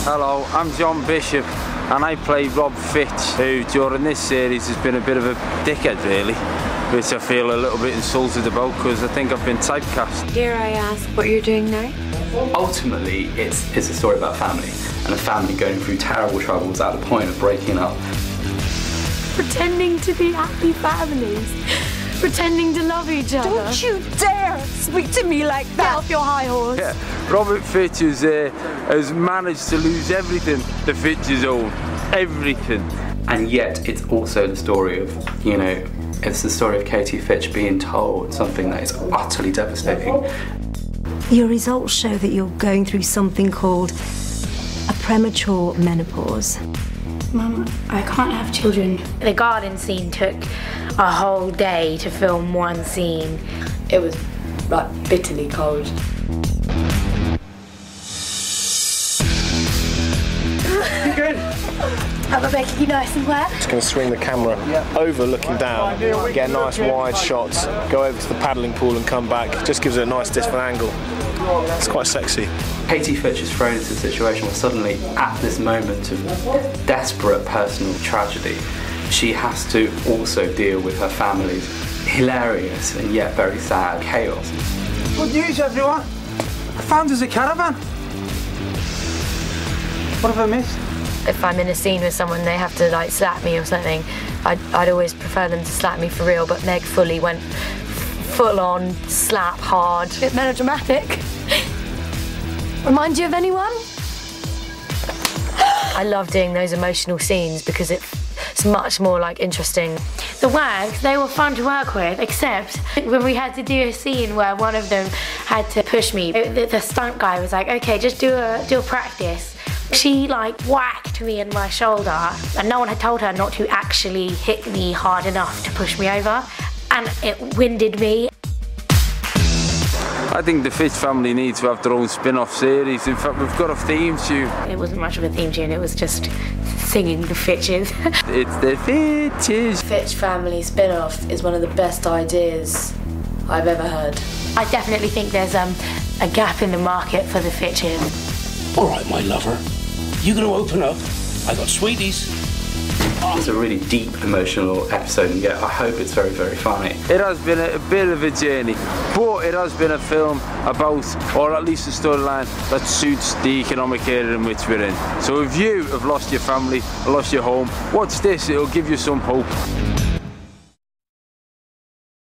Hello, I'm John Bishop and I play Rob Fitch, who during this series has been a bit of a dickhead really, which I feel a little bit insulted about because I think I've been typecast. Dare I ask what you're doing now? Ultimately, it's a story about family, and a family going through terrible troubles at the point of breaking up. Pretending to be happy families. Pretending to love each other. Don't you dare speak to me like that! Get off your high horse. Yeah, Robert Fitch has managed to lose everything that Fitch's own. Everything. And yet, it's also the story of, it's the story of Katie Fitch being told something that is utterly devastating. Your results show that you're going through something called a premature menopause. Mum, I can't have children. The garden scene took a whole day to film one scene. It was like bitterly cold. Have I making you nice and wet? Just going to swing the camera over looking down, get a nice wide shot, go over to the paddling pool and come back. Just gives it a nice different angle. It's quite sexy. Katie Fitch is thrown into a situation where suddenly, at this moment of desperate personal tragedy, she has to also deal with her family's hilarious and yet very sad chaos. Good news, everyone! I found us a caravan. What have I missed? If I'm in a scene with someone, they have to like slap me or something. I'd always prefer them to slap me for real, but Meg fully went full on slap hard. A bit melodramatic. Remind you of anyone? I love doing those emotional scenes because it's much more like interesting. The wags, they were fun to work with, except when we had to do a scene where one of them had to push me. The stunt guy was like, okay, just do a practice. She like whacked me in my shoulder and no one had told her not to actually hit me hard enough to push me over, and it winded me. I think the Fitch family needs to have their own spin-off series. In fact, we've got a theme tune. It wasn't much of a theme tune, it was just singing the Fitches. It's the Fitches. Fitch family spin-off is one of the best ideas I've ever heard. I definitely think there's a gap in the market for the Fitches. All right, my lover, you gonna open up? I got sweeties. It's a really deep, emotional episode, and yet I hope it's very, very funny. It has been a bit of a journey, but it has been a film about, or at least a storyline that suits the economic era in which we're in. So if you have lost your family, lost your home, watch this, it'll give you some hope.